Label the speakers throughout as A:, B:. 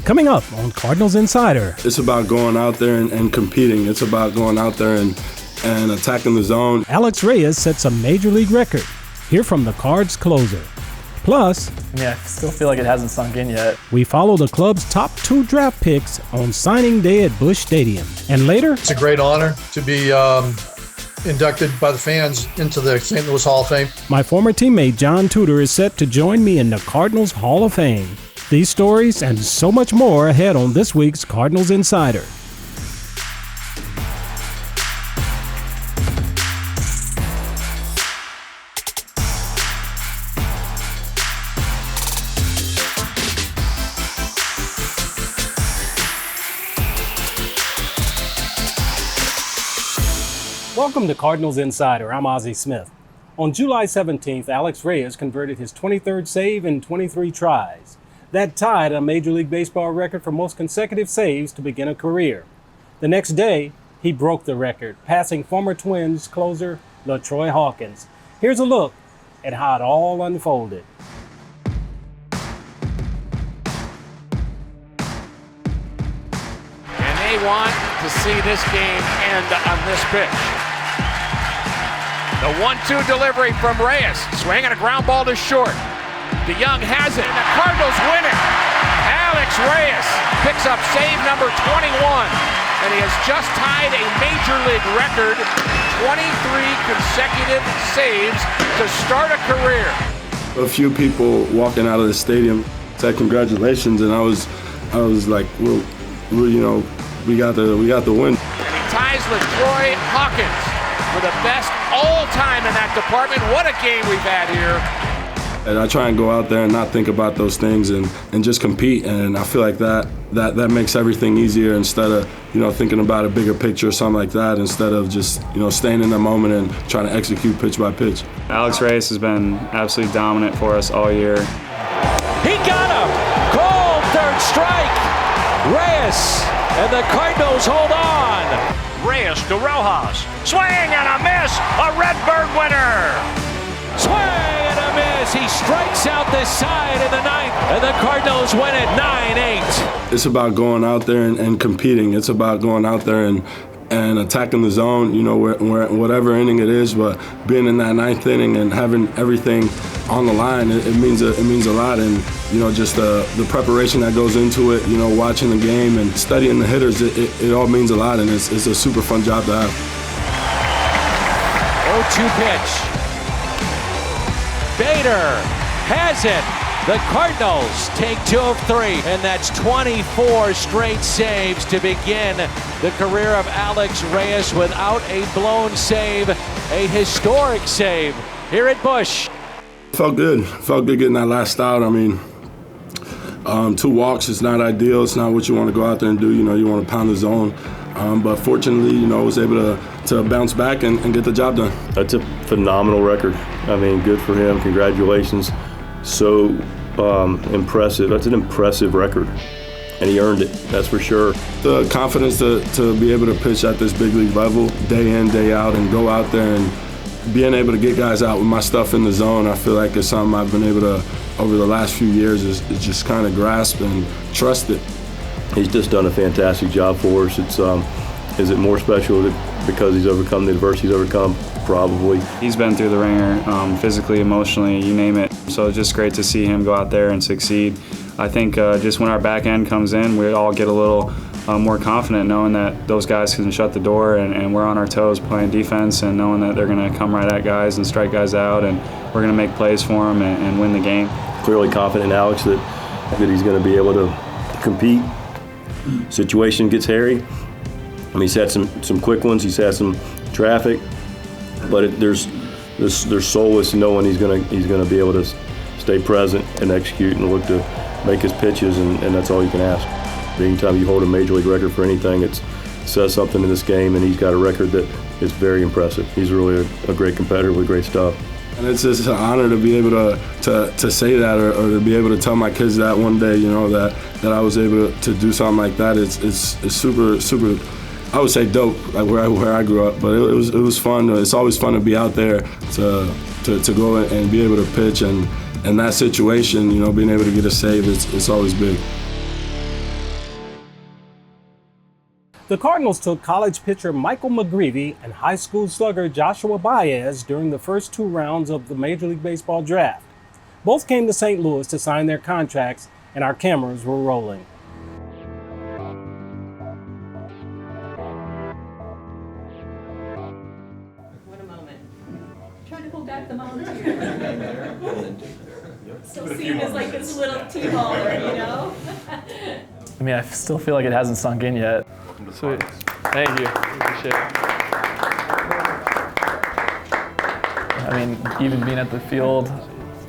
A: Coming up on Cardinals Insider.
B: It's about going out there and competing. It's about going out there and attacking the zone.
A: Alex Reyes sets a major league record. Hear from the Cards closer. Plus,
C: I still feel like it hasn't sunk in yet.
A: We follow the club's top 2 draft picks on signing day at Busch Stadium. And later,
D: it's a great honor to be inducted by the fans into the St. Louis Hall of Fame.
A: My former teammate John Tudor is set to join me in the Cardinals Hall of Fame. These stories and so much more ahead on this week's Cardinals Insider. Welcome to Cardinals Insider. I'm Ozzie Smith. On July 17th, Alex Reyes converted his 23rd save in 23 tries. That tied a Major League Baseball record for most consecutive saves to begin a career. The next day, he broke the record, passing former Twins closer LaTroy Hawkins. Here's a look at how it all unfolded.
E: And they want to see this game end on this pitch. The 1-2 delivery from Reyes, swinging a ground ball to short. DeYoung has it, and the Cardinals win it. Alex Reyes picks up save number 21, and he has just tied a Major League record, 23 consecutive saves to start a career.
B: A few people walking out of the stadium said congratulations, and I was like, well, we got the win.
E: And he ties LaTroy Hawkins for the best all time in that department. What a game we've had here.
B: And I try and go out there and not think about those things and just compete. And I feel like that makes everything easier instead of, thinking about a bigger picture or something like that, instead of just, staying in the moment and trying to execute pitch by pitch.
F: Alex Reyes has been absolutely dominant for us all year.
G: He got him! Called third strike! Reyes, and the Cardinals hold on!
E: Reyes to Rojas. Swing and a miss! A Redbird winner!
G: Swing and a miss! He strikes out this side in the ninth, and the Cardinals win it 9-8.
B: It's about going out there and competing. It's about going out there and attacking the zone, whatever inning it is, but being in that ninth inning and having everything on the line, it means a lot. And, just the preparation that goes into it, watching the game and studying the hitters, it all means a lot, and it's a super fun job to have.
G: 0-2 pitch. Bader has it. The Cardinals take 2 of 3, and that's 24 straight saves to begin the career of Alex Reyes without a blown save, a historic save here at Busch.
B: Felt good getting that last out. I mean, 2 walks is not ideal. It's not what you want to go out there and do. You want to pound the zone. But fortunately, I was able to bounce back and get the job done.
H: That's a phenomenal record. I mean, good for him. Congratulations. So impressive. That's an impressive record. And he earned it, that's for sure.
B: The confidence to be able to pitch at this big league level, day in, day out, and go out there and being able to get guys out with my stuff in the zone, I feel like it's something I've been able to, over the last few years, is just kind of grasp and trust it.
H: He's just done a fantastic job for us. Is it more special because he's overcome the adversity he's overcome? Probably.
F: He's been through the ringer, physically, emotionally, you name it. So it's just great to see him go out there and succeed. I think just when our back end comes in, we all get a little more confident knowing that those guys can shut the door and we're on our toes playing defense and knowing that they're going to come right at guys and strike guys out and we're going to make plays for them and win the game.
H: Clearly confident in Alex that he's going to be able to compete. Situation gets hairy. I mean, he's had some quick ones. He's had some traffic, but there's solace in knowing he's gonna be able to stay present and execute and look to make his pitches, and that's all you can ask. Anytime you hold a major league record for anything, it says something in this game, and he's got a record that is very impressive. He's really a great competitor with great stuff.
B: And it's just an honor to be able to say that or to be able to tell my kids that one day, that I was able to do something like that. It's super, super, I would say dope, like where I grew up. But it was fun. It's always fun to be out there to go and be able to pitch. And in that situation, being able to get a save, it's always big.
A: The Cardinals took college pitcher Michael McGreevy and high school slugger Joshua Baez during the first 2 rounds of the Major League Baseball draft. Both came to St. Louis to sign their contracts, and our cameras were rolling.
I: What a moment. Trying to pull back the mountain here. Still seen as like this little T-baller, you know?
C: I mean, I still feel like it hasn't sunk in yet. Sweet. Thank you. Appreciate it. I mean, even being at the field,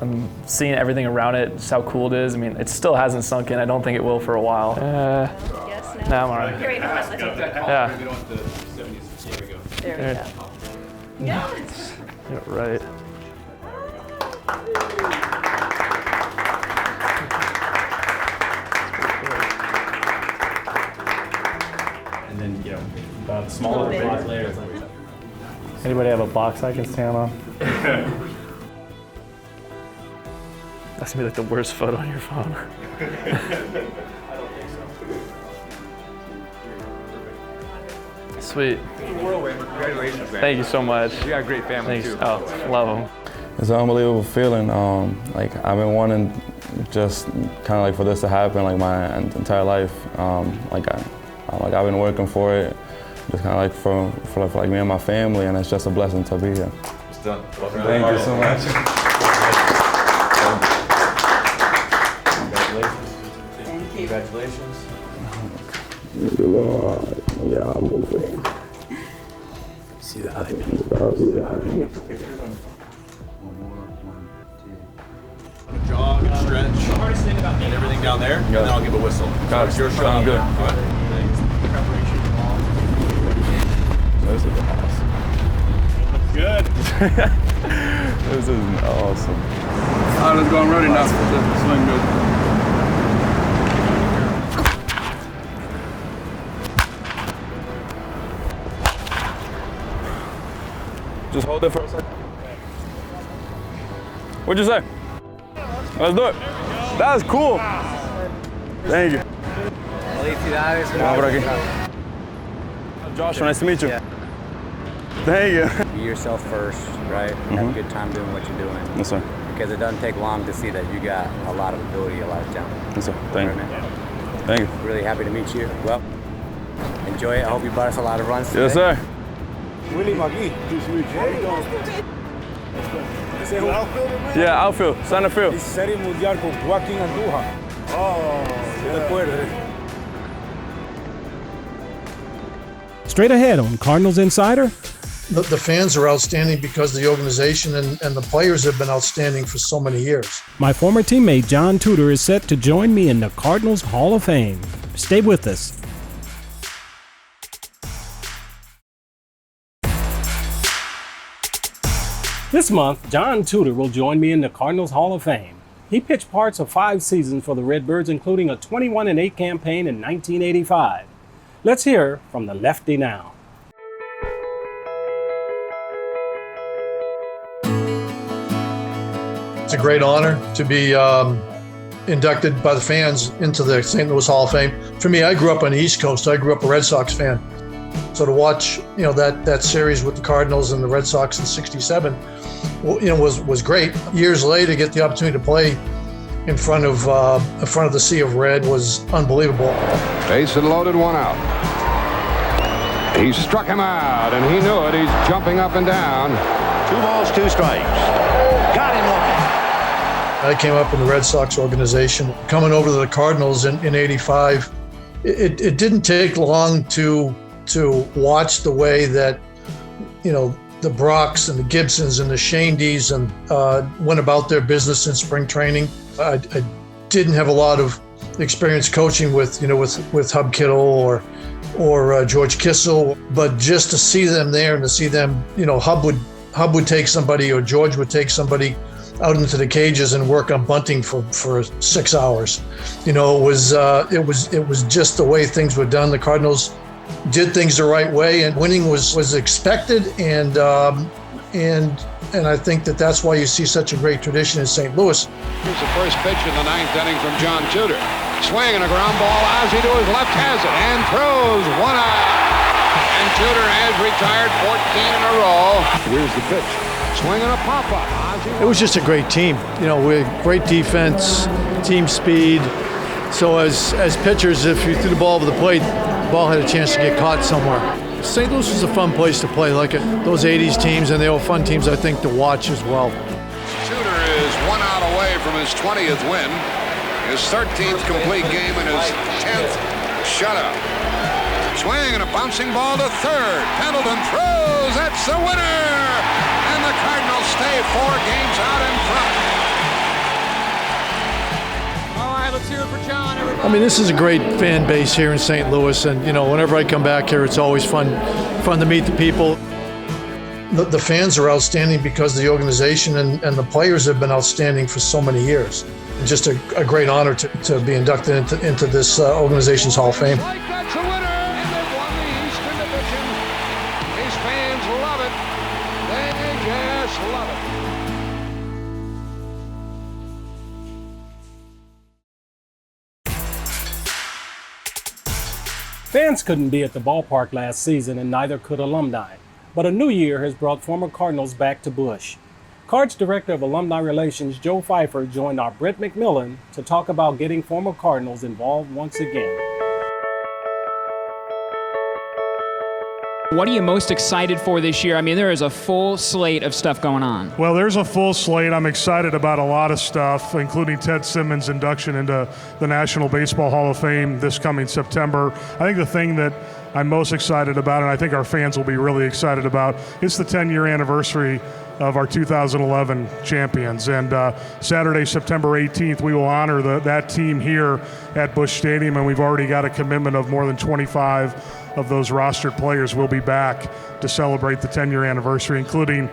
C: I'm seeing everything around it, just how cool it is. I mean, it still hasn't sunk in. I don't think it will for a while.
I: Yes, no.
C: No, I'm all right.
I: Here, wait, no, let's
C: Yeah.
I: There we go. Yes.
C: Yeah, right.
A: And then, about a smaller box later.
C: Anybody have a box I can stand on? That's gonna be like the worst photo on your phone. Sweet.
J: Congratulations, man.
C: Thank you so much.
J: You got a great family,
C: Thanks.
J: too.
C: Oh, love them.
K: It's an unbelievable feeling. Like I've been wanting just kind of like for this to happen like my entire life. I've been working for it, just kind of like for like me and my family, and it's just a blessing to be here.
J: It's done.
K: Thank you so much.
J: Congratulations.
H: Lord, yeah, I'm moving. See that?
J: Jog and stretch. And everything down there, and then I'll give a whistle.
K: Got it.
J: Your shot.
K: Good.
J: This is awesome.
K: Good. This is awesome.
B: Let's go. I'm ready now. Swing good.
K: Just hold it for a second. What'd you say? Let's do it. That's cool. Thank you. Vamos por aquí. Joshua, nice to meet you.
L: Yeah.
K: Thank you.
L: Be yourself first, right? Have a good time doing what you're doing.
K: Yes, sir.
L: Because it doesn't take long to see that you got a lot of ability, a lot of talent.
K: Yes, sir. Thank you.
L: Man.
K: Thank you.
L: Really happy to meet you. Well, enjoy it. I hope you brought us a lot of runs today.
K: Yes, sir.
M: Willie McGee.
K: Yeah, outfield, center field.
M: Série Mundial con Joaquín Andújar. Oh, ¿te acuerdas?
A: Straight ahead on Cardinals Insider.
D: The fans are outstanding because the organization and the players have been outstanding for so many years.
A: My former teammate John Tudor is set to join me in the Cardinals Hall of Fame. Stay with us. This month, John Tudor will join me in the Cardinals Hall of Fame. He pitched parts of 5 seasons for the Redbirds, including a 21-8 campaign in 1985. Let's hear from the lefty now.
D: It's a great honor to be inducted by the fans into the St. Louis Hall of Fame. For me, I grew up on the East Coast. I grew up a Red Sox fan. So to watch, that series with the Cardinals and the Red Sox in '67, was great. Years later, to get the opportunity to play in front of the sea of red was unbelievable.
N: Base and loaded, 1 out. He struck him out, and he knew it. He's jumping up and down.
O: 2 balls, 2 strikes. Got him looking.
D: I came up in the Red Sox organization. Coming over to the Cardinals in '85, it didn't take long to watch the way that, the Brocks and the Gibsons and the Shandies went about their business in spring training. I didn't have a lot of experience coaching with Hub Kittle or George Kissel, but just to see them there and to see them, Hub would take somebody or George would take somebody out into the cages and work on bunting for 6 hours. It was just the way things were done. The Cardinals did things the right way, and winning was expected, and I think that's why you see such a great tradition in St. Louis.
N: Here's the first pitch in the 9th inning from John Tudor. swing and a ground ball. Ozzie to his left has it and throws one out. And Tudor has retired 14 in a row. Here's the pitch. Swing and a pop-up.
D: It was just a great team. You know, with great defense, team speed. So as pitchers, if you threw the ball over the plate, the ball had a chance to get caught somewhere. St. Louis was a fun place to play, like those 80s teams, and they were fun teams, I think, to watch as well.
N: Tudor is 1 out away from his 20th win, his 13th complete game, and his 10th shutout. Swing and a bouncing ball to third. Pendleton throws. That's the winner. And the Cardinals stay 4 games out in front.
E: All right, let's hear it for John, everybody.
D: I mean, this is a great fan base here in St. Louis, and, you know, whenever I come back here, it's always fun to meet the people. The fans are outstanding because the organization and the players have been outstanding for so many years. And just a great honor to be inducted into this organization's Hall of Fame.
N: That's a winner, and they've won the Eastern Division. These fans love it. They just love it.
A: Fans couldn't be at the ballpark last season, and neither could alumni. But a new year has brought former Cardinals back to Busch. Cards Director of Alumni Relations Joe Pfeiffer joined our Brett McMillan to talk about getting former Cardinals involved once again.
P: What are you most excited for this year? I mean, there is a full slate of stuff going on.
Q: Well, there's a full slate. I'm excited about a lot of stuff, including Ted Simmons' induction into the National Baseball Hall of Fame this coming September. I think the thing that I'm most excited about, and I think our fans will be really excited about, is the 10-year anniversary of our 2011 champions. And Saturday, September 18th, we will honor that team here at Busch Stadium, and we've already got a commitment of more than 25 of those rostered players will be back to celebrate the 10-year anniversary, including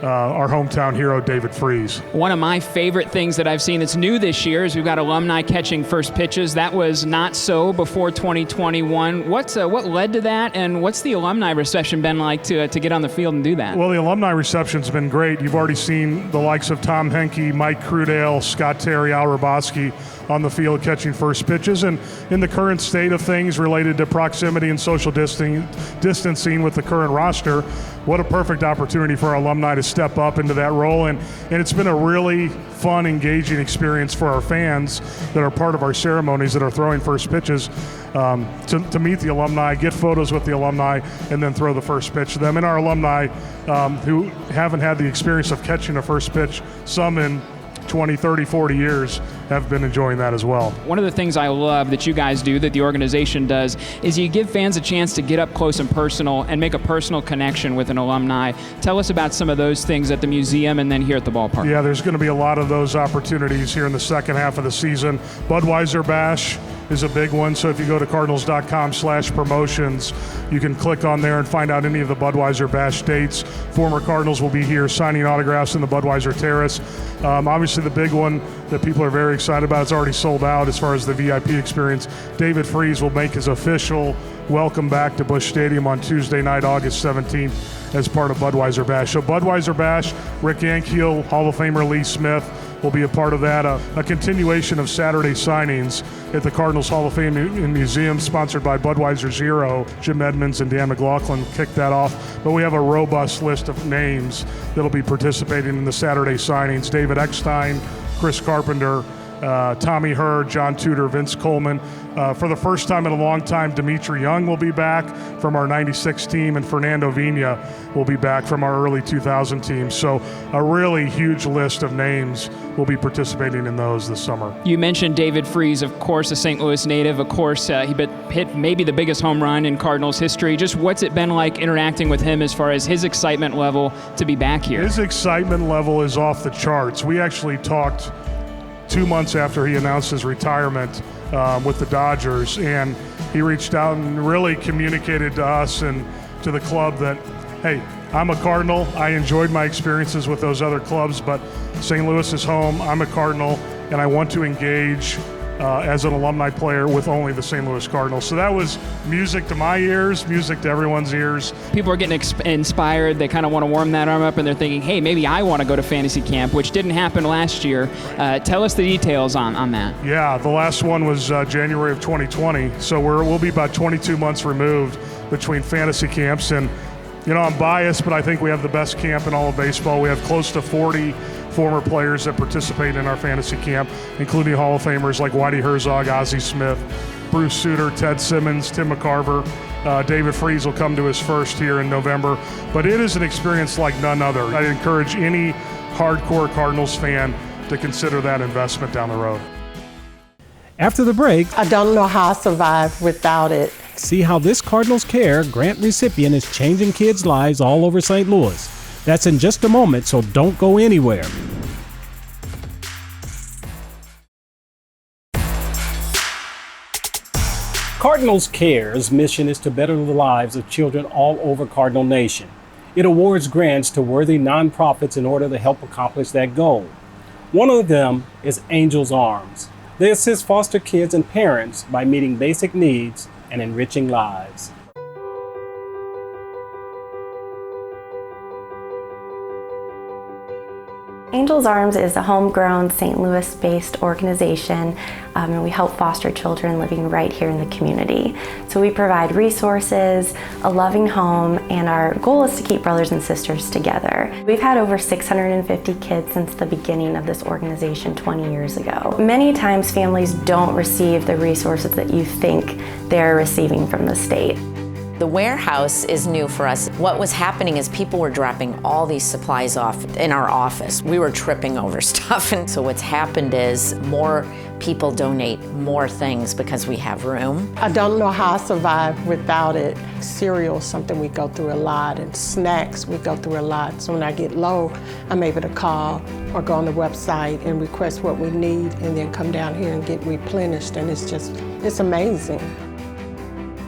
Q: our hometown hero, David Freese.
P: One of my favorite things that I've seen that's new this year is we've got alumni catching first pitches. That was not so before 2021. What led to that, and what's the alumni reception been like to get on the field and do that?
Q: Well, the alumni reception's been great. You've already seen the likes of Tom Henke, Mike Crudale, Scott Terry, Al Roboski on the field catching first pitches. And in the current state of things related to proximity and social distancing with the current roster, what a perfect opportunity for our alumni to step up into that role. And it's been a really fun, engaging experience for our fans that are part of our ceremonies that are throwing first pitches to meet the alumni, get photos with the alumni, and then throw the first pitch to them. And our alumni who haven't had the experience of catching a first pitch, some in 20, 30, 40 years, have been enjoying that as well.
P: One of the things I love that you guys do, that the organization does, is you give fans a chance to get up close and personal and make a personal connection with an alumni. Tell us about some of those things at the museum and then here at the ballpark.
Q: Yeah, there's going to be a lot of those opportunities here in the second half of the season. Budweiser Bash is a big one, so if you go to cardinals.com/promotions, you can click on there and find out any of the Budweiser Bash dates. Former Cardinals will be here signing autographs in the Budweiser Terrace. Obviously the big one that people are very excited about, it's already sold out as far as the VIP experience. David Freese will make his official welcome back to Busch Stadium on Tuesday night, August 17th, as part of Budweiser Bash. So Budweiser Bash, Rick Ankiel, Hall of Famer Lee Smith will be a part of that. A continuation of Saturday signings at the Cardinals Hall of Fame and Museum, sponsored by Budweiser Zero. Jim Edmonds and Dan McLaughlin kicked that off. But we have a robust list of names that'll be participating in the Saturday signings. David Eckstein, Chris Carpenter, Tommy Hurd, John Tudor, Vince Coleman. For the first time in a long time, Dimitri Young will be back from our 96 team, and Fernando Vina will be back from our early 2000 team. So a really huge list of names will be participating in those this summer.
P: You mentioned David Freese, of course, a St. Louis native. Of course, he hit maybe the biggest home run in Cardinals history. Just what's it been like interacting with him as far as his excitement level to be back here?
Q: His excitement level is off the charts. We actually talked 2 months after he announced his retirement with the Dodgers, and he reached out and really communicated to us and to the club that, hey, I'm a Cardinal. I enjoyed my experiences with those other clubs, but St. Louis is home. I'm a Cardinal, and I want to engage as an alumni player with only the St. Louis Cardinals. So that was music to my ears, music to everyone's ears.
P: People are getting inspired. They kind of want to warm that arm up, and they're thinking, hey, maybe I want to go to fantasy camp, which didn't happen last year. Tell us the details on that.
Q: Yeah, the last one was January of 2020. So we'll be about 22 months removed between fantasy camps. And, you know, I'm biased, but I think we have the best camp in all of baseball. We have close to 40 former players that participate in our fantasy camp, including Hall of Famers like Whitey Herzog, Ozzie Smith, Bruce Sutter, Ted Simmons, Tim McCarver. David Freese will come to his first here in November. But it is an experience like none other. I'd encourage any hardcore Cardinals fan to consider that investment down the road.
A: After the break,
R: I don't know how I survived without it.
A: See how this Cardinals Care grant recipient is changing kids' lives all over St. Louis. That's in just a moment, so don't go anywhere. Cardinals Care's mission is to better the lives of children all over Cardinal Nation. It awards grants to worthy nonprofits in order to help accomplish that goal. One of them is Angels Arms. They assist foster kids and parents by meeting basic needs and enriching lives.
S: Angels Arms is a homegrown St. Louis-based organization, and we help foster children living right here in the community. So we provide resources, a loving home, and our goal is to keep brothers and sisters together. We've had over 650 kids since the beginning of this organization 20 years ago. Many times families don't receive the resources that you think they're receiving from the state.
T: The warehouse is new for us. What was happening is people were dropping all these supplies off in our office. We were tripping over stuff, and so what's happened is more people donate more things because we have room.
R: I don't know how I survived without it. Cereal is something we go through a lot, and snacks we go through a lot. So when I get low, I'm able to call or go on the website and request what we need and then come down here and get replenished, and it's amazing.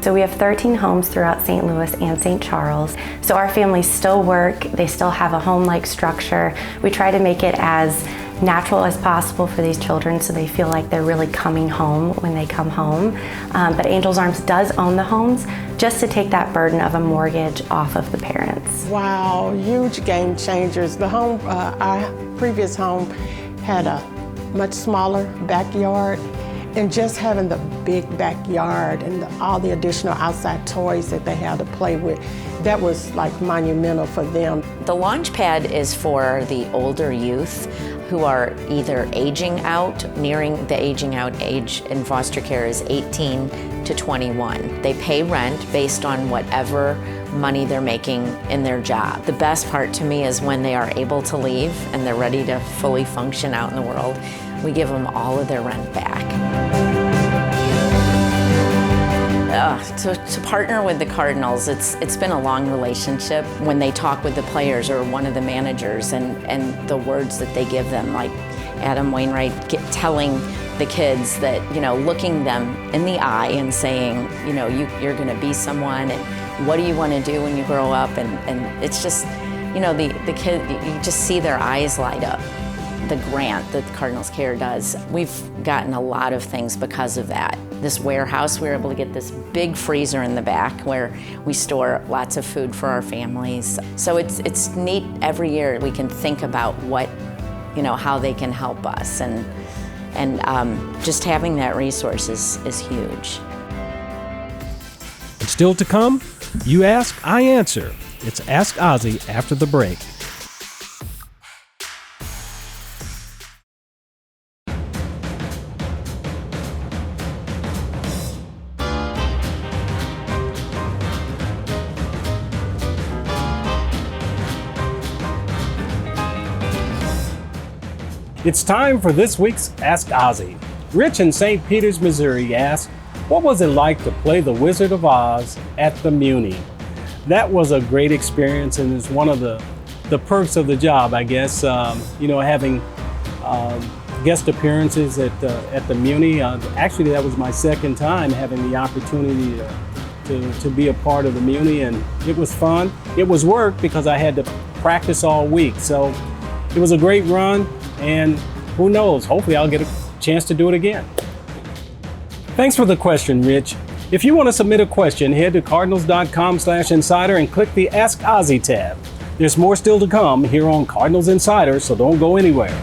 S: So we have 13 homes throughout St. Louis and St. Charles. So our families still work, they still have a home-like structure. We try to make it as natural as possible for these children so they feel like they're really coming home when they come home. But Angels Arms does own the homes just to take that burden of a mortgage off of the parents.
R: Wow, huge game changers. The home, our previous home had a much smaller backyard. And just having the big backyard and all the additional outside toys that they had to play with, that was like monumental for them.
T: The launch pad is for the older youth who are either aging out, nearing the aging out age in foster care is 18 to 21. They pay rent based on whatever money they're making in their job. The best part to me is when they are able to leave and they're ready to fully function out in the world, we give them all of their rent back. To partner with the Cardinals, it's been a long relationship. When they talk with the players or one of the managers and the words that they give them, like Adam Wainwright telling the kids that, you know, looking them in the eye and saying, you know, you're going to be someone, and what do you want to do when you grow up? And it's just, you know, the kid, you just see their eyes light up. The grant that Cardinals Care does, we've gotten a lot of things because of that. This warehouse, we were able to get this big freezer in the back where we store lots of food for our families. So it's neat every year we can think about what, you know, how they can help us, and just having that resource is huge.
A: And still to come, you ask, I answer. It's Ask Ozzie after the break. It's time for this week's Ask Ozzie. Rich in St. Peters, Missouri asked, what was it like to play the Wizard of Oz at the Muni? That was a great experience, and it's one of the perks of the job, I guess. You know, having guest appearances at the Muni. Actually, that was my second time having the opportunity to be a part of the Muni, and it was fun. It was work because I had to practice all week, so it was a great run. And who knows, hopefully I'll get a chance to do it again. Thanks for the question, Rich. If you want to submit a question, head to cardinals.com/insider and click the Ask Ozzie tab. There's more still to come here on Cardinals Insider, so don't go anywhere.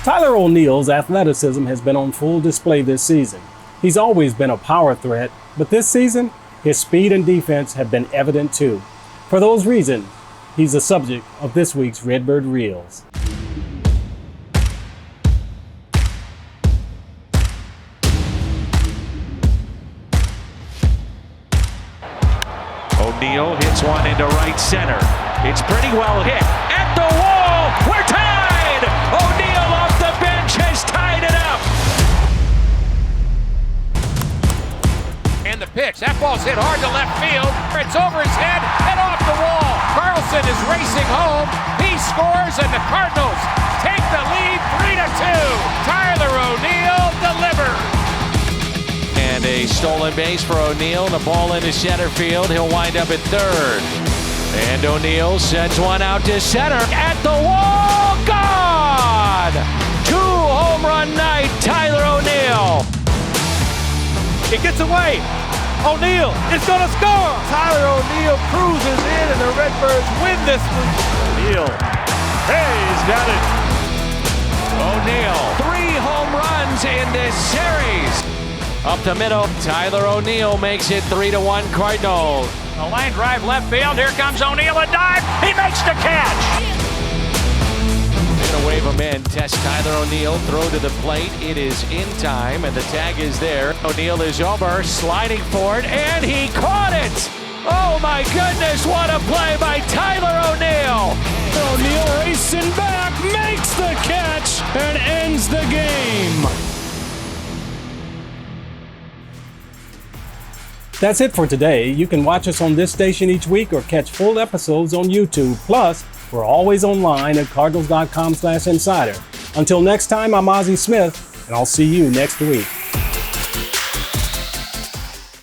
A: Tyler O'Neill's athleticism has been on full display this season. He's always been a power threat, but this season, his speed and defense have been evident too. For those reasons, he's the subject of this week's Redbird Reels.
G: O'Neill hits one into right center. It's pretty well hit. At the wall, we're tied! O'Neill off the bench has tied it up!
E: And the pitch. That ball's hit hard to left field. It's over his head and off the wall. Carlson is racing home. He scores, and the Cardinals take the lead 3-2. Tyler O'Neill delivers.
G: And a stolen base for O'Neill. The ball into center field. He'll wind up at third. And O'Neill sends one out to center. At the wall, gone! 2-home run night, Tyler O'Neill.
M: It gets away. O'Neill is going to score. Tyler O'Neill cruises in, and the Redbirds win this one. O'Neill. Reyes got it.
G: O'Neill, 3 home runs in this series. Up the middle, Tyler O'Neill makes it 3-1 Cardinals.
E: A line drive left field. Here comes O'Neill, a dive. He makes the catch.
G: They're going to wave him in. Test Tyler O'Neill. Throw to the plate. It is in time, and the tag is there. O'Neill is over, sliding forward, and he caught it! Oh my goodness, what a play by Tyler O'Neill!
A: O'Neill racing back, makes the catch, and ends the game. That's it for today. You can watch us on this station each week or catch full episodes on YouTube. Plus, we're always online at cardinals.com/insider. Until next time, I'm Ozzie Smith, and I'll see you next week.